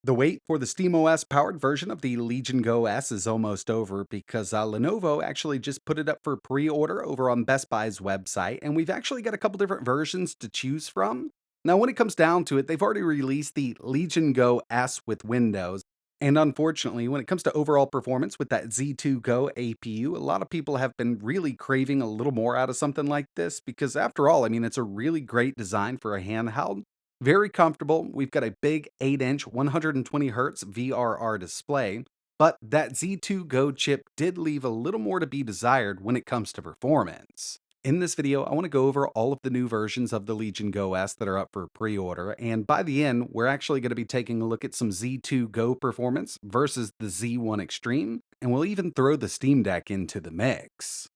The wait for the SteamOS powered version of the Legion Go S is almost over because Lenovo actually just put it up for pre order over on Best Buy's website, and we've actually got a couple different versions to choose from. Now, when it comes down to it, they've already released the Legion Go S with Windows. And unfortunately, when it comes to overall performance with that Z2 Go APU, a lot of people have been really craving a little more out of something like this because, after all, I mean, it's a really great design for a handheld. Very comfortable. We've got a big 8-inch 120 hertz VRR display, but that Z2 Go chip did leave a little more to be desired when it comes to performance. In this video, I want to go over all of the new versions of the Legion Go S that are up for pre-order, and by the end, we're actually going to be taking a look at some Z2 Go performance versus the Z1 Extreme, and we'll even throw the Steam Deck into the mix.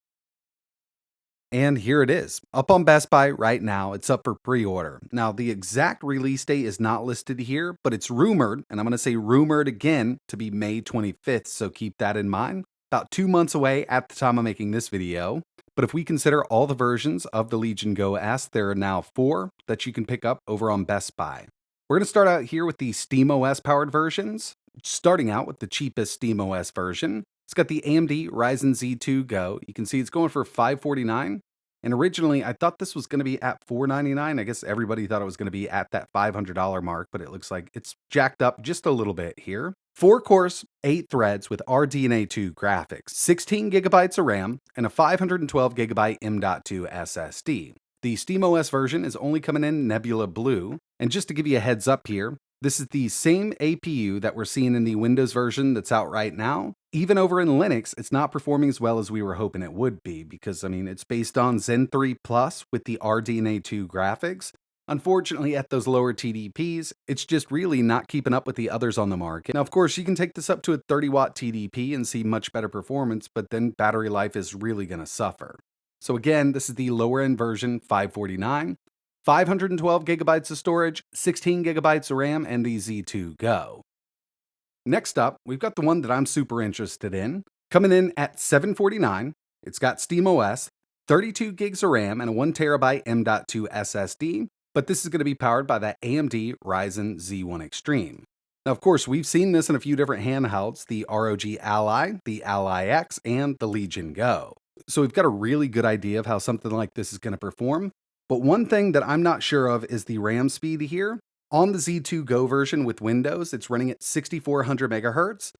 And here it is, up on Best Buy right now. It's up for pre order. Now, the exact release date is not listed here, but it's rumored, and I'm going to say rumored again, to be May 25th, so keep that in mind. About 2 months away at the time of making this video. But if we consider all the versions of the Legion Go S, there are now 4 that you can pick up over on Best Buy. We're going to start out here with the SteamOS powered versions, starting out with the cheapest SteamOS version. It's got the AMD Ryzen Z2 Go. You can see it's going for $549. And originally, I thought this was going to be at $499. I guess everybody thought it was going to be at that $500 mark, but it looks like it's jacked up just a little bit here. 4 cores, 8 threads with RDNA2 graphics, 16 gigabytes of RAM, and a 512 gigabyte M.2 SSD. The SteamOS version is only coming in Nebula Blue. And just to give you a heads up here, this is the same APU that we're seeing in the Windows version that's out right now. Even over in Linux, it's not performing as well as we were hoping it would be because, I mean, it's based on Zen 3 Plus with the RDNA2 graphics. Unfortunately, at those lower TDPs, it's just really not keeping up with the others on the market. Now, of course, you can take this up to a 30-watt TDP and see much better performance, but then battery life is really going to suffer. So again, this is the lower end version, 549. 512 gigabytes of storage, 16 gigabytes of RAM, and the Z2 Go. Next up, we've got the one that I'm super interested in. Coming in at $749, it's got SteamOS, 32 gigs of RAM, and a 1 terabyte M.2 SSD, but this is going to be powered by the AMD Ryzen Z1 Extreme. Now, of course, we've seen this in a few different handhelds, the ROG Ally, the Ally X, and the Legion Go. So we've got a really good idea of how something like this is going to perform. But one thing that I'm not sure of is the RAM speed here. On the Z2 Go version with Windows, it's running at 6400 megahertz.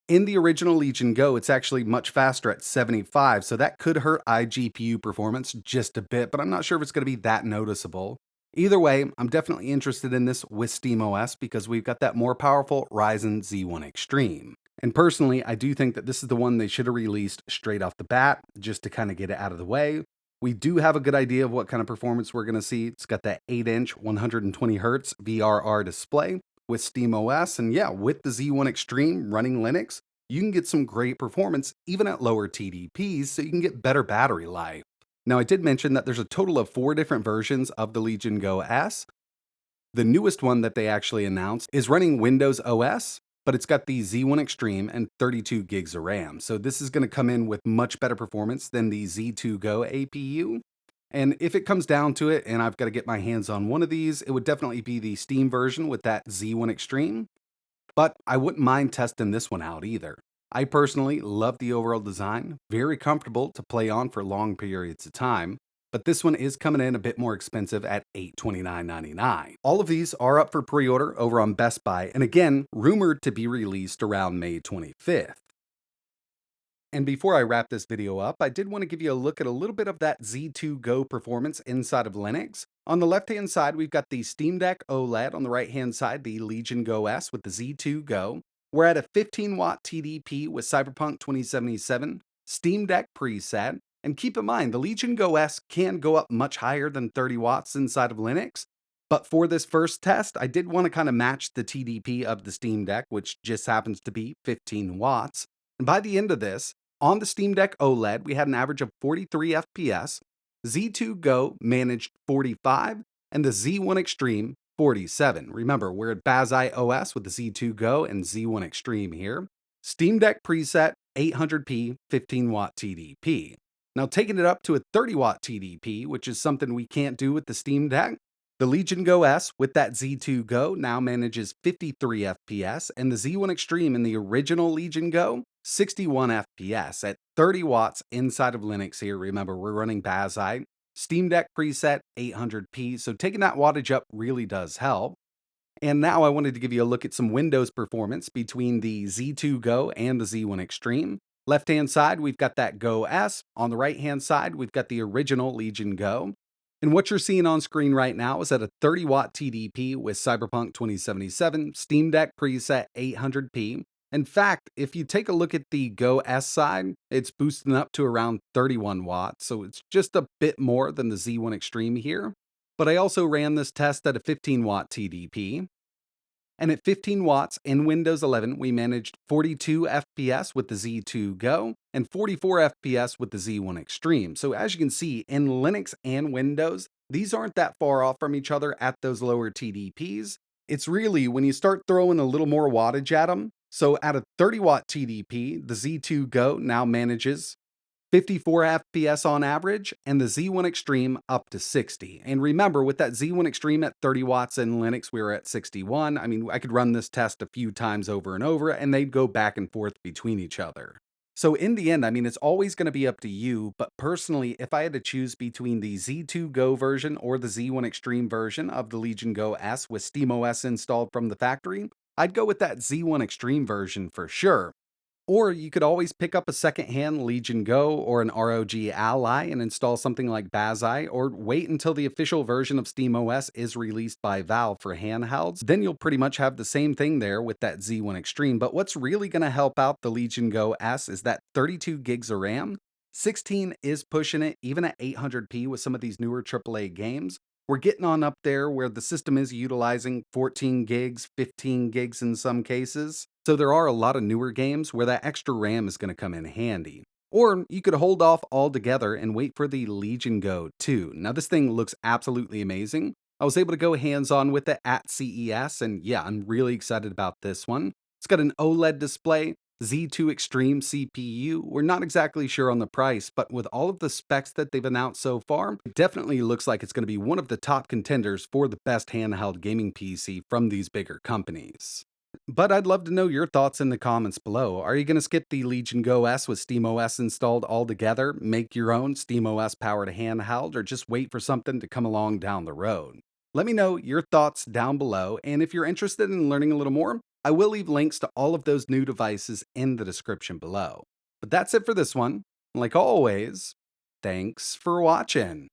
In the original Legion Go, it's actually much faster at 75, so that could hurt iGPU performance just a bit, but I'm not sure if it's going to be that noticeable. Either way, I'm definitely interested in this with SteamOS because we've got that more powerful Ryzen Z1 Extreme. And personally, I do think that this is the one they should have released straight off the bat, just to kind of get it out of the way. We do have a good idea of what kind of performance we're going to see. It's got that 8-inch 120 hertz VRR display with SteamOS, and yeah, with the Z1 Extreme running Linux, you can get some great performance even at lower TDPs, so you can get better battery life. Now, I did mention that there's a total of 4 different versions of the Legion Go S. The newest one that they actually announced is running Windows OS, but it's got the Z1 Extreme and 32 gigs of RAM. So this is going to come in with much better performance than the Z2 Go APU. And if it comes down to it and I've got to get my hands on one of these, it would definitely be the Steam version with that Z1 Extreme. But I wouldn't mind testing this one out either. I personally love the overall design, very comfortable to play on for long periods of time. But this one is coming in a bit more expensive at $829.99. All of these are up for pre-order over on Best Buy, and again, rumored to be released around May 25th. And before I wrap this video up, I did want to give you a look at a little bit of that Z2 Go performance inside of Linux. On the left-hand side, we've got the Steam Deck OLED. On the right-hand side, the Legion Go S with the Z2 Go. We're at a 15-watt TDP with Cyberpunk 2077, Steam Deck preset. And keep in mind, the Legion Go S can go up much higher than 30 watts inside of Linux. But for this first test, I did want to kind of match the TDP of the Steam Deck, which just happens to be 15 watts. And by the end of this, on the Steam Deck OLED, we had an average of 43 FPS, Z2 Go managed 45, and the Z1 Extreme 47. Remember, we're at Bazi OS with the Z2 Go and Z1 Extreme here. Steam Deck preset 800p 15-watt TDP. Now taking it up to a 30-watt TDP, which is something we can't do with the Steam Deck, The Legion Go S with that Z2 Go now manages 53 FPS, and the Z1 Extreme in the original Legion Go, 61 FPS at 30 watts inside of Linux here. Remember, we're running Bazzite. Steam Deck preset 800p, so taking that wattage up really does help. And now I wanted to give you a look at some Windows performance between the Z2 Go and the Z1 Extreme. Left hand side, we've got that Go S. On the right hand side, we've got the original Legion Go. And what you're seeing on screen right now is at a 30-watt TDP with Cyberpunk 2077, Steam Deck preset 800p. In fact, if you take a look at the Go S side, it's boosting up to around 31 watts, so it's just a bit more than the Z1 Extreme here. But I also ran this test at a 15-watt TDP. And at 15 watts in Windows 11, we managed 42 FPS with the Z2 Go and 44 FPS with the Z1 Extreme. So as you can see, in Linux and Windows, these aren't that far off from each other at those lower TDPs. It's really when you start throwing a little more wattage at them. So at a 30-watt TDP, the Z2 Go now manages 54 FPS on average, and the Z1 Extreme up to 60. And remember, with that Z1 Extreme at 30 watts in Linux, we were at 61. I mean, I could run this test a few times over and over, and they'd go back and forth between each other. So in the end, I mean, it's always going to be up to you, but personally, if I had to choose between the Z2 Go version or the Z1 Extreme version of the Legion Go S with SteamOS installed from the factory, I'd go with that Z1 Extreme version for sure. Or you could always pick up a secondhand Legion Go or an ROG Ally and install something like Bazzite, or wait until the official version of SteamOS is released by Valve for handhelds. Then you'll pretty much have the same thing there with that Z1 Extreme. But what's really going to help out the Legion Go S is that 32 gigs of RAM. 16 is pushing it, even at 800p with some of these newer AAA games. We're getting on up there where the system is utilizing 14 gigs, 15 gigs in some cases. So there are a lot of newer games where that extra RAM is going to come in handy. Or you could hold off altogether and wait for the Legion Go 2. Now this thing looks absolutely amazing. I was able to go hands-on with it at CES, and yeah, I'm really excited about this one. It's got an OLED display, Z2 Extreme CPU. We're not exactly sure on the price, but with all of the specs that they've announced so far, it definitely looks like it's going to be one of the top contenders for the best handheld gaming PC from these bigger companies. But I'd love to know your thoughts in the comments below. Are you going to skip the Legion Go S with SteamOS installed altogether, make your own SteamOS powered handheld, or just wait for something to come along down the road? Let me know your thoughts down below, and if you're interested in learning a little more, I will leave links to all of those new devices in the description below. But that's it for this one. Like always, thanks for watching.